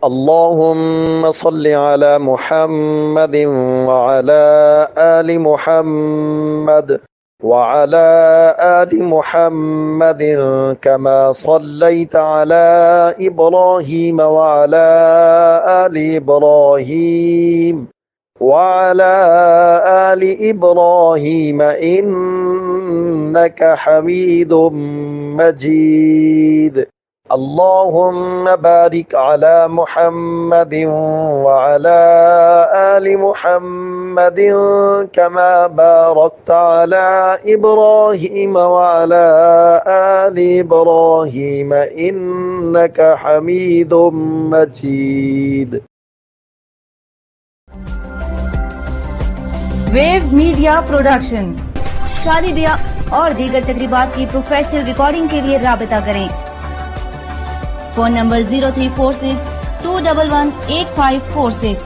اللهم صل على محمد وعلى آل محمد وعلى آل محمد كما صليت على إبراهيم وعلى آل إبراهيم وعلى آل إبراهيم إنك حميد مجيد. اللهم بارك على محمد وعلى آل محمد كما باركت على إبراهيم وعلى آل إبراهيم إنك حميد مجيد. ویو میڈیا پروڈکشن، شادی بیاہ اور دیگر تقریبات کی پروفیشنل ریکارڈنگ کے لیے رابطہ کریں۔ Phone number 0346-211-8546۔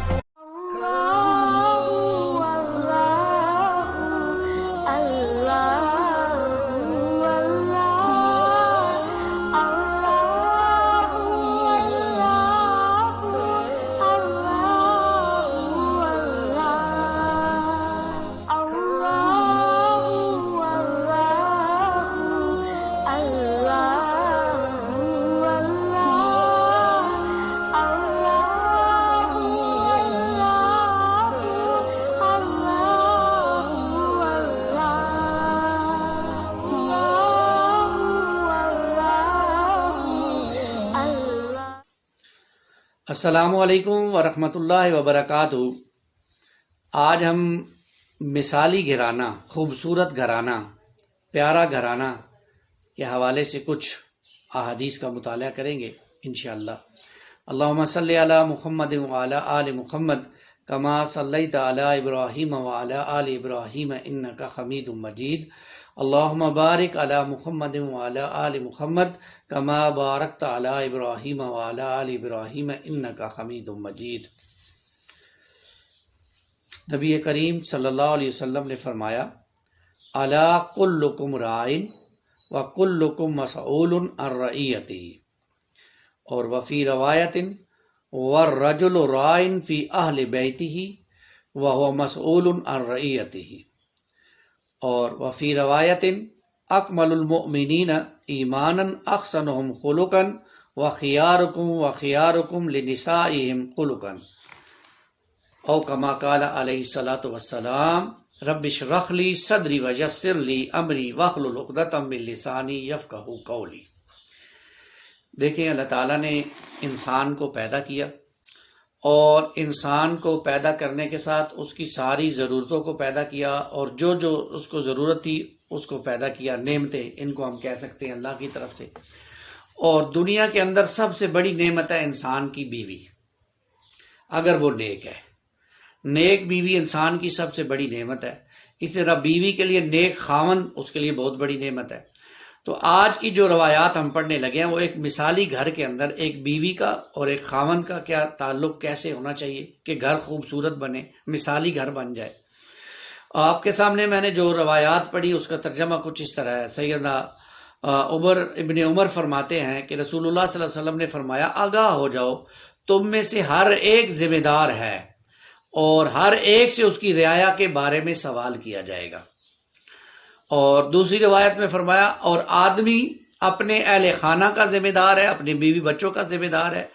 السلام علیکم ورحمۃ اللہ وبرکاتہ۔ آج ہم مثالی گھرانہ، خوبصورت گھرانہ، پیارا گھرانہ کے حوالے سے کچھ احادیث کا مطالعہ کریں گے انشاءاللہ۔ اللہم صلی علی محمد وعلی آل محمد کما صلیت علی ابراہیم وعلی آل ابراہیم انک حمید مجید۔ اللہم بارک علی محمد وعلی آل محمد کما بارکت علی ابراہیم وعلی آل ابراہیم انک حمید مجید۔ نبی کریم صلی اللہ علیہ وسلم نے فرمایا، الا کلکم راعٍ وکلکم مسئول عن رعیتہ، اور وفی روایت والرجل راع فی اہل بیتہ وہو مسئول عن رعیتہ، اور وفی روایت اکمل المؤمنین ایمانا احسنہم خلقا وخیارکم لنسائہم خلقا، او کما قال علیہ الصلوۃ والسلام رب اشرح لی صدری ویسر لی امری واحلل عقدۃ من لسانی یفقہوا قولی۔ دیکھیں، اللہ تعالیٰ نے انسان کو پیدا کیا، اور انسان کو پیدا کرنے کے ساتھ اس کی ساری ضرورتوں کو پیدا کیا، اور جو جو اس کو ضرورت تھی اس کو پیدا کیا۔ نعمتیں ان کو ہم کہہ سکتے ہیں اللہ کی طرف سے۔ اور دنیا کے اندر سب سے بڑی نعمت ہے انسان کی بیوی، اگر وہ نیک ہے۔ نیک بیوی انسان کی سب سے بڑی نعمت ہے۔ اس طرح بیوی کے لیے نیک خاوند اس کے لیے بہت بڑی نعمت ہے۔ تو آج کی جو روایات ہم پڑھنے لگے ہیں وہ ایک مثالی گھر کے اندر ایک بیوی کا اور ایک خاوند کا کیا تعلق کیسے ہونا چاہیے کہ گھر خوبصورت بنے، مثالی گھر بن جائے۔ آپ کے سامنے میں نے جو روایات پڑھی اس کا ترجمہ کچھ اس طرح ہے۔ سیدنا ابن عمر فرماتے ہیں کہ رسول اللہ صلی اللہ علیہ وسلم نے فرمایا، آگاہ ہو جاؤ، تم میں سے ہر ایک ذمہ دار ہے اور ہر ایک سے اس کی رعایا کے بارے میں سوال کیا جائے گا۔ اور دوسری روایت میں فرمایا، اور آدمی اپنے اہل خانہ کا ذمہ دار ہے، اپنے بیوی بچوں کا ذمہ دار ہے،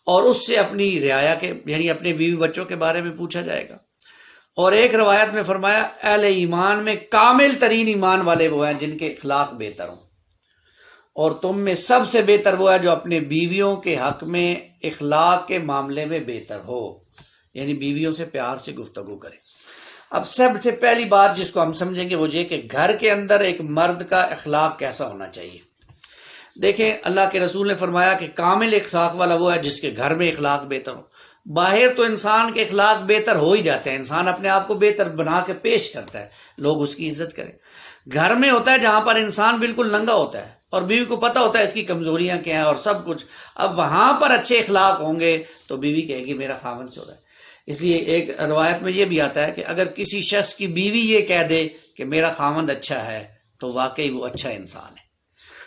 اور اس سے اپنی رعایا کے یعنی اپنے بیوی بچوں کے بارے میں پوچھا جائے گا۔ اور ایک روایت میں فرمایا، اہل ایمان میں کامل ترین ایمان والے وہ ہیں جن کے اخلاق بہتر ہوں، اور تم میں سب سے بہتر وہ ہے جو اپنے بیویوں کے حق میں اخلاق کے معاملے میں بہتر ہو، یعنی بیویوں سے پیار سے گفتگو کرے۔ اب سب سے پہلی بات جس کو ہم سمجھیں گے وہ یہ کہ گھر کے اندر ایک مرد کا اخلاق کیسا ہونا چاہیے۔ دیکھیں، اللہ کے رسول نے فرمایا کہ کامل اخلاق والا وہ ہے جس کے گھر میں اخلاق بہتر ہو۔ باہر تو انسان کے اخلاق بہتر ہو ہی جاتے ہیں، انسان اپنے آپ کو بہتر بنا کے پیش کرتا ہے، لوگ اس کی عزت کریں۔ گھر میں ہوتا ہے جہاں پر انسان بالکل ننگا ہوتا ہے اور بیوی کو پتہ ہوتا ہے اس کی کمزوریاں کیا ہیں اور سب کچھ۔ اب وہاں پر اچھے اخلاق ہوں گے تو بیوی کہے گی میرا خاوند سے ہو رہا ہے۔ اس لیے ایک روایت میں یہ بھی آتا ہے کہ اگر کسی شخص کی بیوی یہ کہہ دے کہ میرا خاوند اچھا ہے تو واقعی وہ اچھا انسان ہے،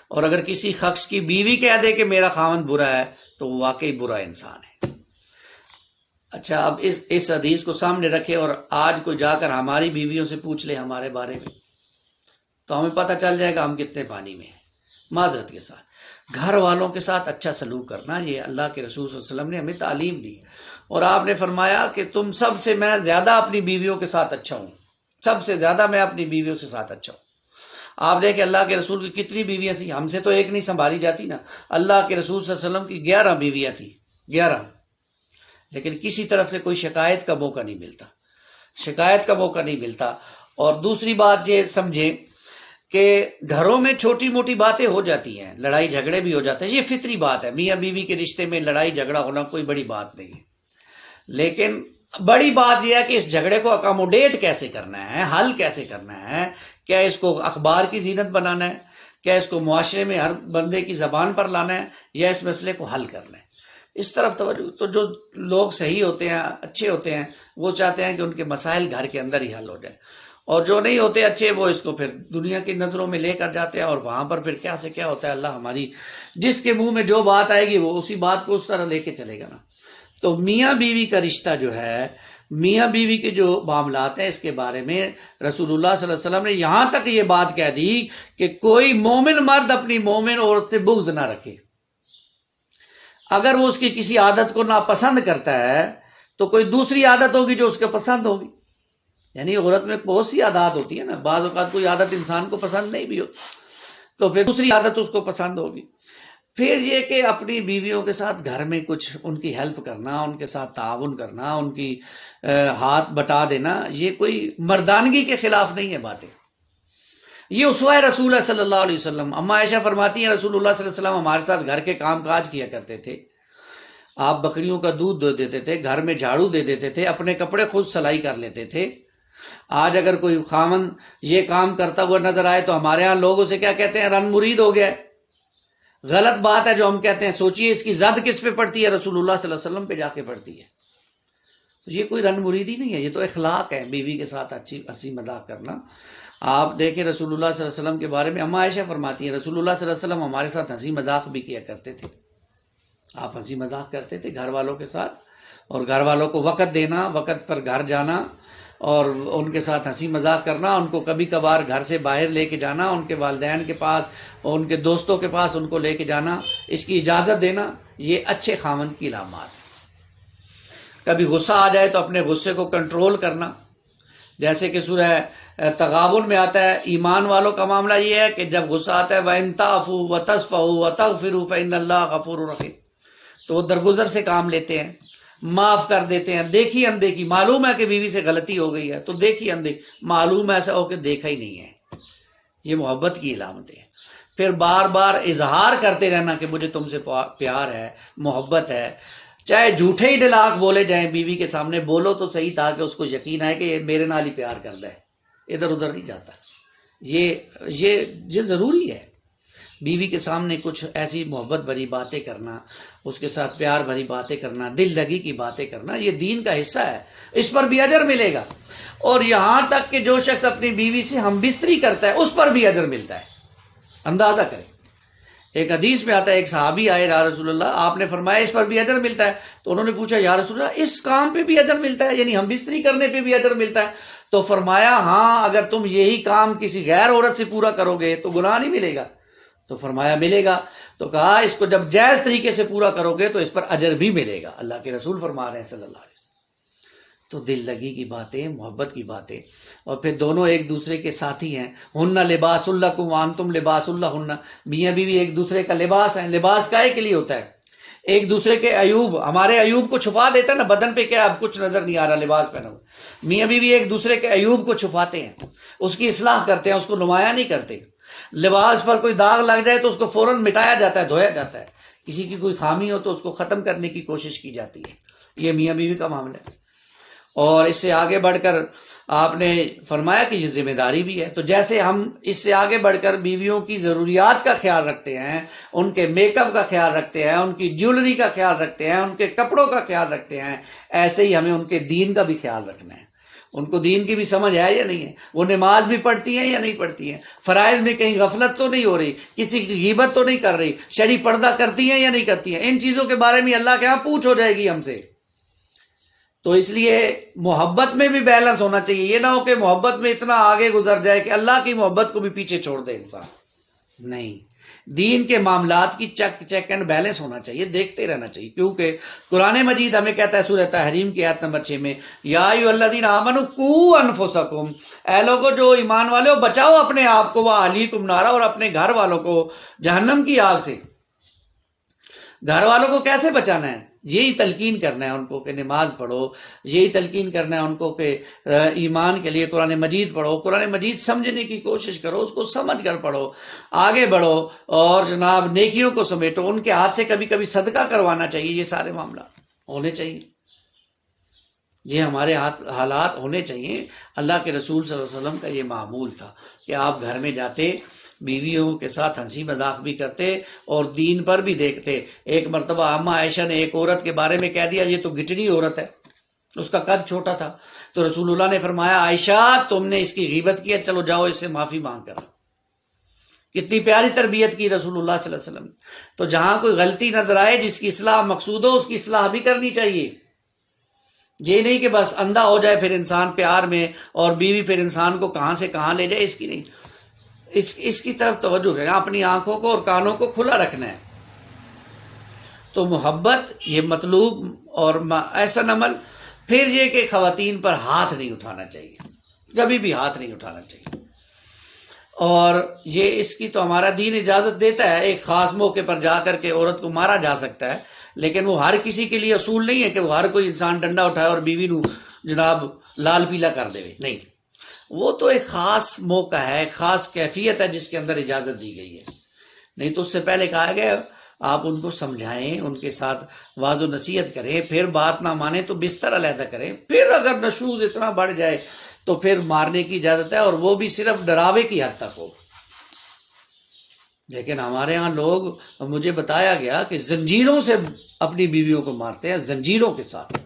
اور اگر کسی شخص کی بیوی کہہ دے کہ میرا خاوند برا ہے تو وہ واقعی برا انسان ہے۔ اچھا، اب اس حدیث کو سامنے رکھے اور آج کوئی جا کر ہماری بیویوں سے پوچھ لے ہمارے بارے میں تو ہمیں پتہ چل جائے گا ہم کتنے پانی میں ہیں۔ معذرت کے ساتھ گھر والوں کے ساتھ اچھا سلوک کرنا، یہ اللہ کے رسول صلی اللہ علیہ وسلم نے ہمیں تعلیم دی، اور آپ نے فرمایا کہ تم سب سے میں زیادہ اپنی بیویوں کے ساتھ اچھا ہوں، سب سے زیادہ میں اپنی بیویوں کے ساتھ اچھا ہوں۔ آپ دیکھیں اللہ کے رسول کی کتنی بیویاں تھیں، ہم سے تو ایک نہیں سنبھالی جاتی نا، اللہ کے رسول صلی اللہ علیہ وسلم کی 11 بیویاں تھیں، 11، لیکن کسی طرف سے کوئی شکایت کا موقع نہیں ملتا، شکایت کا موقع نہیں ملتا۔ اور دوسری بات یہ سمجھیں کہ گھروں میں چھوٹی موٹی باتیں ہو جاتی ہیں، لڑائی جھگڑے بھی ہو جاتے ہیں، یہ فطری بات ہے، میاں بیوی کے رشتے میں لڑائی جھگڑا ہونا کوئی بڑی بات نہیں ہے، لیکن بڑی بات یہ ہے کہ اس جھگڑے کو اکاموڈیٹ کیسے کرنا ہے، حل کیسے کرنا ہے، کیا اس کو اخبار کی زینت بنانا ہے، کیا اس کو معاشرے میں ہر بندے کی زبان پر لانا ہے، یا اس مسئلے کو حل کرنا ہے، اس طرف توجہ۔ تو جو لوگ صحیح ہوتے ہیں، اچھے ہوتے ہیں، وہ چاہتے ہیں کہ ان کے مسائل گھر کے اندر ہی حل ہو جائے، اور جو نہیں ہوتے اچھے وہ اس کو پھر دنیا کی نظروں میں لے کر جاتے ہیں، اور وہاں پر پھر کیا سے کیا ہوتا ہے، اللہ ہماری جس کے منہ میں جو بات آئے گی وہ اسی بات کو اس طرح لے کے چلے گا نا۔ تو میاں بیوی کا رشتہ جو ہے، میاں بیوی کے جو معاملات ہیں، اس کے بارے میں رسول اللہ صلی اللہ علیہ وسلم نے یہاں تک یہ بات کہہ دی کہ کوئی مومن مرد اپنی مومن عورت سے بغض نہ رکھے، اگر وہ اس کی کسی عادت کو ناپسند کرتا ہے تو کوئی دوسری عادت ہوگی جو اس کے پسند ہوگی، یعنی عورت میں بہت سی عادات ہوتی ہے نا، بعض اوقات کوئی عادت انسان کو پسند نہیں بھی ہوتی تو پھر دوسری عادت اس کو پسند ہوگی۔ پھر یہ کہ اپنی بیویوں کے ساتھ گھر میں کچھ ان کی ہیلپ کرنا، ان کے ساتھ تعاون کرنا، ان کی ہاتھ بٹا دینا، یہ کوئی مردانگی کے خلاف نہیں ہے باتیں، یہ اسوہ رسول ہے صلی اللہ علیہ وسلم۔ اما عائشہ فرماتی ہیں رسول اللہ صلی اللہ علیہ وسلم ہمارے ساتھ گھر کے کام کاج کیا کرتے تھے، آپ بکریوں کا دودھ دے دیتے تھے، گھر میں جھاڑو دے دیتے تھے، اپنے کپڑے خود سلائی کر لیتے تھے۔ آج اگر کوئی خامن یہ کام کرتا ہوا نظر آئے تو ہمارے ہاں لوگ اسے کیا کہتے ہیں، رن مرید ہو گیا ہے، غلط بات ہے جو ہم کہتے ہیں۔ سوچئے اس کی زد کس پہ پڑتی ہے، رسول اللہ صلی اللہ علیہ وسلم پہ جا کے پڑتی ہے۔ تو یہ کوئی رن مریدی نہیں ہے، یہ تو اخلاق ہے، بیوی کے ساتھ اچھی ہنسی مذاق کرنا۔ آپ دیکھیں رسول اللہ صلی اللہ علیہ وسلم کے بارے میں اما عائشہ فرماتی ہیں رسول اللہ صلی اللہ علیہ وسلم ہمارے ساتھ ہنسی مذاق بھی کیا کرتے تھے، آپ ہنسی مذاق کرتے تھے گھر والوں کے ساتھ، اور گھر والوں کو وقت دینا، وقت پر گھر جانا، اور ان کے ساتھ ہنسی مذاق کرنا، ان کو کبھی کبھار گھر سے باہر لے کے جانا، ان کے والدین کے پاس اور ان کے دوستوں کے پاس ان کو لے کے جانا، اس کی اجازت دینا، یہ اچھے خاوند کی علامات ہیں۔ کبھی غصہ آ جائے تو اپنے غصے کو کنٹرول کرنا، جیسے کہ سورہ تغابن میں آتا ہے، ایمان والوں کا معاملہ یہ ہے کہ جب غصہ آتا ہے وَإِن تَعْفُوا وَتَصْفَحُوا وَتَغْفِرُوا فَإِنَّ اللَّهَ غَفُورٌ رَحِيمٌ، تو وہ درگزر سے کام لیتے ہیں، معاف کر دیتے ہیں، دیکھی اندیکھی، معلوم ہے کہ بیوی سے غلطی ہو گئی ہے تو دیکھی اندیکھی، معلوم ایسا ہو کہ دیکھا ہی نہیں ہے، یہ محبت کی علامتیں ہیں۔ پھر بار بار اظہار کرتے رہنا کہ مجھے تم سے پیار ہے، محبت ہے، چاہے جھوٹے ہی ڈلاک بولے جائیں بیوی کے سامنے، بولو تو صحیح تاکہ اس کو یقین آئے کہ یہ میرے نال ہی پیار کرتا ہے، ادھر ادھر نہیں جاتا۔ یہ ضروری ہے، بیوی کے سامنے کچھ ایسی محبت بھری باتیں کرنا، اس کے ساتھ پیار بھری باتیں کرنا، دل لگی کی باتیں کرنا، یہ دین کا حصہ ہے، اس پر بھی اجر ملے گا۔ اور یہاں تک کہ جو شخص اپنی بیوی سے ہم بستری کرتا ہے اس پر بھی اجر ملتا ہے، اندازہ کریں۔ ایک حدیث میں آتا ہے، ایک صحابی آئے یا رسول اللہ، آپ نے فرمایا اس پر بھی اجر ملتا ہے، تو انہوں نے پوچھا یا رسول اللہ اس کام پہ بھی اجر ملتا ہے، یعنی ہم بستری کرنے پہ بھی اجر ملتا ہے؟ تو فرمایا ہاں، اگر تم یہی کام کسی غیر عورت سے پورا کرو گے تو گناہ نہیں ملے گا؟ تو فرمایا ملے گا، تو کہا اس کو جب جائز طریقے سے پورا کرو گے تو اس پر اجر بھی ملے گا، اللہ کے رسول فرما رہے ہیں صلی اللہ علیہ وسلم۔ تو دل لگی کی باتیں، محبت کی باتیں، اور پھر دونوں ایک دوسرے کے ساتھی ہیں، ہن لباس لکم وانتم لباس لہن، میاں بیوی ایک دوسرے کا لباس ہیں۔ لباس کائے کے لیے ہوتا ہے؟ ایک دوسرے کے عیوب، ہمارے عیوب کو چھپا دیتا ہے نا، بدن پہ کیا اب کچھ نظر نہیں آ رہا، لباس پہنا ہوا، میاں بیوی ایک دوسرے کے عیوب کو چھپاتے ہیں، اس کی اصلاح کرتے ہیں، اس کو نمایاں نہیں کرتے۔ لباس پر کوئی داغ لگ جائے تو اس کو فوراً مٹایا جاتا ہے، دھویا جاتا ہے، کسی کی کوئی خامی ہو تو اس کو ختم کرنے کی کوشش کی جاتی ہے، یہ میاں بیوی کا معاملہ ہے۔ اور اس سے آگے بڑھ کر آپ نے فرمایا کہ یہ ذمہ داری بھی ہے، تو جیسے ہم اس سے آگے بڑھ کر بیویوں کی ضروریات کا خیال رکھتے ہیں، ان کے میک اپ کا خیال رکھتے ہیں، ان کی جیولری کا خیال رکھتے ہیں، ان کے کپڑوں کا خیال رکھتے ہیں، ایسے ہی ہمیں ان کے دین کا بھی خیال رکھنا ہے۔ ان کو دین کی بھی سمجھ ہے یا نہیں ہے، وہ نماز بھی پڑھتی ہیں یا نہیں پڑھتی ہیں، فرائض میں کہیں غفلت تو نہیں ہو رہی، کسی کی غیبت تو نہیں کر رہی، شرعی پردہ کرتی ہیں یا نہیں کرتی ہیں، ان چیزوں کے بارے میں اللہ کے ہاں پوچھ ہو جائے گی ہم سے۔ تو اس لیے محبت میں بھی بیلنس ہونا چاہیے. یہ نہ ہو کہ محبت میں اتنا آگے گزر جائے کہ اللہ کی محبت کو بھی پیچھے چھوڑ دے انسان. نہیں، دین کے معاملات کی چیک اینڈ بیلنس ہونا چاہیے، دیکھتے رہنا چاہیے. کیونکہ قرآن مجید ہمیں کہتا ہے سورہ تحریم کی آیت نمبر 6 میں، یا ایھا الذین آمنوا قوا انفسکم، اے لوگو جو ایمان والے ہو بچاؤ اپنے آپ کو، واہلیکم نارا، اور اپنے گھر والوں کو جہنم کی آگ سے. گھر والوں کو کیسے بچانا ہے؟ یہی تلقین کرنا ہے ان کو کہ نماز پڑھو، یہی تلقین کرنا ہے ان کو کہ ایمان کے لیے قرآن مجید پڑھو، قرآن مجید سمجھنے کی کوشش کرو، اس کو سمجھ کر پڑھو، آگے بڑھو، اور جناب نیکیوں کو سمیٹو. ان کے ہاتھ سے کبھی کبھی صدقہ کروانا چاہیے. یہ سارے معاملات ہونے چاہیے، یہ ہمارے حالات ہونے چاہیے. اللہ کے رسول صلی اللہ علیہ وسلم کا یہ معمول تھا کہ آپ گھر میں جاتے، بیویوں کے ساتھ ہنسی مذاق بھی کرتے اور دین پر بھی دیکھتے. ایک مرتبہ اما عائشہ نے ایک عورت کے بارے میں کہہ دیا یہ تو گٹنی عورت ہے، اس کا قد چھوٹا تھا. تو رسول اللہ نے فرمایا عائشہ تم نے اس کی غیبت کیا، چلو جاؤ اس سے معافی مانگ کر. کتنی پیاری تربیت کی رسول اللہ صلی اللہ علیہ وسلم. تو جہاں کوئی غلطی نظر آئے جس کی اصلاح مقصود ہو، اس کی اصلاح بھی کرنی چاہیے. یہ نہیں کہ بس اندھا ہو جائے پھر انسان پیار میں، اور بیوی پھر انسان کو کہاں سے کہاں لے جائے، اس کی نہیں، اس کی طرف توجہ کریں. اپنی آنکھوں کو اور کانوں کو کھلا رکھنا ہے. تو محبت یہ مطلوب، اور ایسا عمل. پھر یہ کہ خواتین پر ہاتھ نہیں اٹھانا چاہیے، کبھی بھی ہاتھ نہیں اٹھانا چاہیے. اور یہ اس کی تو ہمارا دین اجازت دیتا ہے. ایک خاص موقع پر جا کر کے عورت کو مارا جا سکتا ہے، لیکن وہ ہر کسی کے لیے اصول نہیں ہے کہ وہ ہر کوئی انسان ڈنڈا اٹھائے اور بیوی نو جناب لال پیلا کر دے. نہیں، وہ تو ایک خاص موقع ہے، خاص کیفیت ہے جس کے اندر اجازت دی گئی ہے. نہیں تو اس سے پہلے کہا گیا آپ ان کو سمجھائیں، ان کے ساتھ واضح و نصیحت کریں، پھر بات نہ مانے تو بستر علیحدہ کریں. پھر اگر نشوز اتنا بڑھ جائے تو پھر مارنے کی اجازت ہے، اور وہ بھی صرف ڈراوے کی حد تک ہو. لیکن ہمارے ہاں لوگ، مجھے بتایا گیا کہ زنجیروں سے اپنی بیویوں کو مارتے ہیں، زنجیروں کے ساتھ.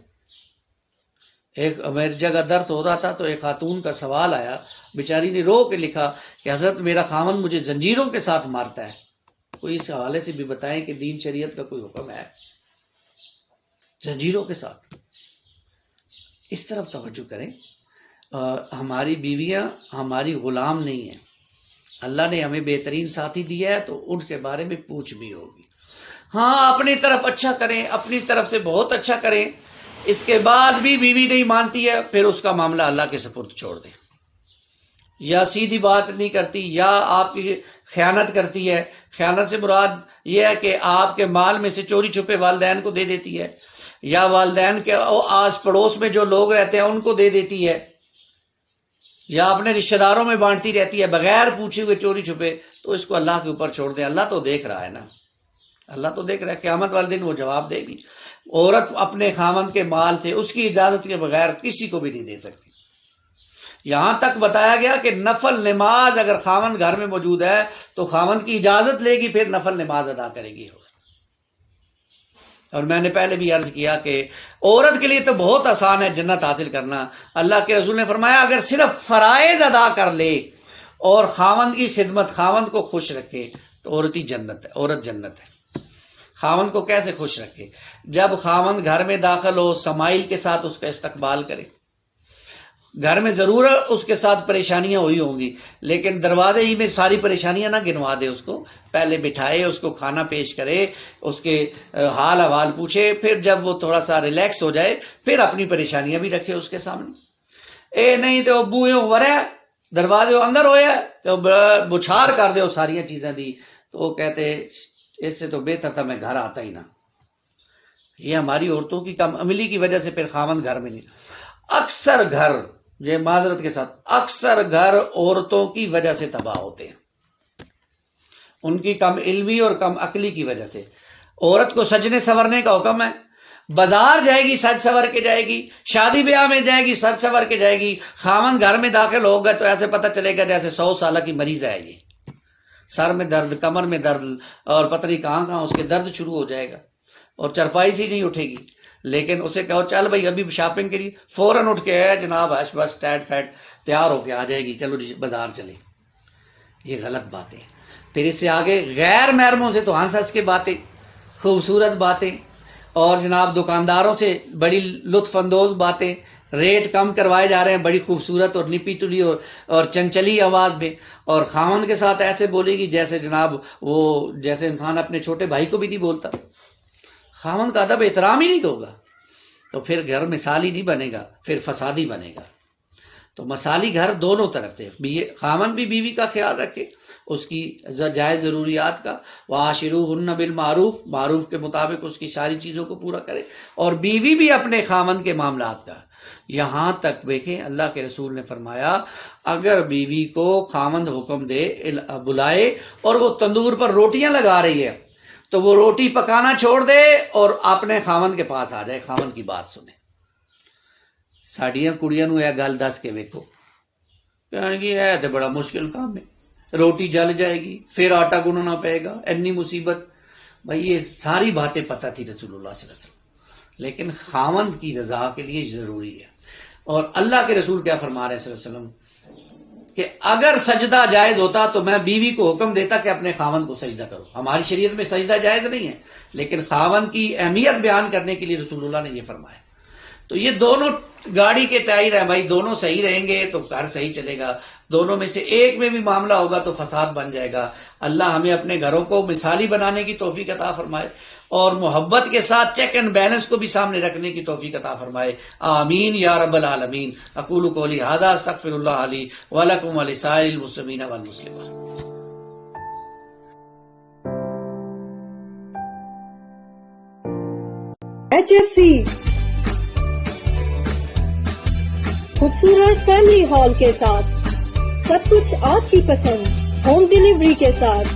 ایک میری جگہ درس ہو رہا تھا تو ایک خاتون کا سوال آیا، بیچاری نے رو کے لکھا کہ حضرت میرا خاوند مجھے زنجیروں کے ساتھ مارتا ہے. کوئی اس حوالے سے بھی بتائیں کہ دین شریعت کا کوئی حکم ہے زنجیروں کے ساتھ؟ اس طرف توجہ کریں. ہماری بیویاں ہماری غلام نہیں ہیں. اللہ نے ہمیں بہترین ساتھی دیا ہے تو ان کے بارے میں پوچھ بھی ہوگی. ہاں اپنی طرف اچھا کریں، اپنی طرف سے بہت اچھا کریں. اس کے بعد بھی بیوی نہیں مانتی ہے، پھر اس کا معاملہ اللہ کے سپرد چھوڑ دیں. یا سیدھی بات نہیں کرتی، یا آپ کی خیانت کرتی ہے. خیانت سے مراد یہ ہے کہ آپ کے مال میں سے چوری چھپے والدین کو دے دیتی ہے، یا والدین کے آس پڑوس میں جو لوگ رہتے ہیں ان کو دے دیتی ہے، یا اپنے رشتہ داروں میں بانٹتی رہتی ہے بغیر پوچھے ہوئے چوری چھپے. تو اس کو اللہ کے اوپر چھوڑ دیں. اللہ تو دیکھ رہا ہے نا، اللہ تو دیکھ رہا ہے. قیامت والے دن وہ جواب دے گی. عورت اپنے خاوند کے مال تھے، اس کی اجازت کے بغیر کسی کو بھی نہیں دے سکتی. یہاں تک بتایا گیا کہ نفل نماز اگر خاوند گھر میں موجود ہے تو خاوند کی اجازت لے گی، پھر نفل نماز ادا کرے گی. اور میں نے پہلے بھی عرض کیا کہ عورت کے لیے تو بہت آسان ہے جنت حاصل کرنا. اللہ کے رسول نے فرمایا اگر صرف فرائض ادا کر لے اور خاوند کی خدمت، خاوند کو خوش رکھے تو عورت ہی جنت ہے، عورت جنت ہے. خاوند کو کیسے خوش رکھے؟ جب خاوند گھر میں داخل ہو سمائل کے ساتھ اس کا استقبال کرے. گھر میں ضرور اس کے ساتھ پریشانیاں ہوئی ہوں گی، لیکن دروازے ہی میں ساری پریشانیاں نہ گنوا دے. اس کو پہلے بٹھائے، اس کو کھانا پیش کرے، اس کے حال احوال پوچھے. پھر جب وہ تھوڑا سا ریلیکس ہو جائے پھر اپنی پریشانیاں بھی رکھے اس کے سامنے. اے نہیں تو ابو یوں ہو رہا ہے، دروازے اندر ہویا تو بچھار کر دے ساری چیزیں دی. تو وہ کہتے اس سے تو بہتر تھا میں گھر آتا ہی نہ. یہ ہماری عورتوں کی کم عملی کی وجہ سے پھر خاوند گھر میں نہیں. اکثر گھر، یہ معذرت کے ساتھ، اکثر گھر عورتوں کی وجہ سے تباہ ہوتے ہیں، ان کی کم علمی اور کم عقلی کی وجہ سے. عورت کو سجنے سنورنے کا حکم ہے. بازار جائے گی سج سور کے جائے گی، شادی بیاہ میں جائے گی سج سور کے جائے گی. خاوند گھر میں داخل ہوگا تو ایسے پتہ چلے گا جیسے 100 سالہ کی مریض ہے. یہ سر میں درد، کمر میں درد، اور پتہ نہیں کہاں کہاں اس کے درد شروع ہو جائے گا، اور چرپائی سے نہیں اٹھے گی. لیکن اسے کہو چل بھائی ابھی شاپنگ کے لیے، فوراً اٹھ کے ہے جناب ہش بس ٹیٹ فیٹ تیار ہو کے آ جائے گی، چلو جی بازار چلے. یہ غلط باتیں. پھر اس سے آگے غیر محرموں سے تو ہنس ہنس کے باتیں، خوبصورت باتیں، اور جناب دکانداروں سے بڑی لطف اندوز باتیں، ریٹ کم کروائے جا رہے ہیں بڑی خوبصورت اور لپی تلی اور چنچلی آواز میں، اور خاوند کے ساتھ ایسے بولے گی جیسے جناب وہ جیسے انسان اپنے چھوٹے بھائی کو بھی نہیں بولتا، خاوند کا ادب احترام ہی نہیں ہوگا تو پھر گھر مثالی نہیں بنے گا، پھر فسادی بنے گا۔ تو مثالی گھر دونوں طرف سے، خاوند بھی بیوی کا خیال رکھے، اس کی جائز ضروریات کا، وعاشروہن بالمعروف، معروف کے مطابق اس کی ساری چیزوں کو پورا کرے، اور بیوی بھی اپنے خاوند کے معاملات کا۔ یہاں تک دیکھیں اللہ کے رسول نے فرمایا اگر بیوی کو خاوند حکم دے بلائے اور وہ تندور پر روٹیاں لگا رہی ہے تو وہ روٹی پکانا چھوڑ دے اور اپنے خاوند کے پاس آ جائے، خاوند کی بات سنے۔ ساڈیاں کڑیاں نو یہ گل دس کے ویکھو، کہنے کی ہے تے بڑا مشکل کام ہے، روٹی جل جائے گی، پھر آٹا گننا پائے گا، اتنی مصیبت۔ بھائی یہ ساری باتیں پتہ تھی رسول اللہ صلی اللہ علیہ وسلم، لیکن خاوند کی رضا کے لیے ضروری ہے۔ اور اللہ کے رسول کیا فرما رہے ہیں صلی اللہ علیہ وسلم کہ اگر سجدہ جائز ہوتا تو میں بیوی کو حکم دیتا کہ اپنے خاوند کو سجدہ کرو۔ ہماری شریعت میں سجدہ جائز نہیں ہے، لیکن خاوند کی اہمیت بیان کرنے کے لیے رسول اللہ نے یہ فرمایا۔ تو یہ دونوں گاڑی کے ٹائر ہیں بھائی، دونوں صحیح رہیں گے تو گھر صحیح چلے گا، دونوں میں سے ایک میں بھی معاملہ ہوگا تو فساد بن جائے گا۔ اللہ ہمیں اپنے گھروں کو مثالی بنانے کی توفیق عطا فرمائے، اور محبت کے ساتھ چیک اینڈ بیلنس کو بھی سامنے رکھنے کی توفیق عطا فرمائے، آمین یا رب العالمین۔ اقول قولی ھذا استغفر اللہ لی ولکم ولسائر المسلمین والمسلمات۔ HFC خوبصورت فیملی ہال کے ساتھ، سب کچھ آپ کی پسند، ہوم ڈیلیوری کے ساتھ،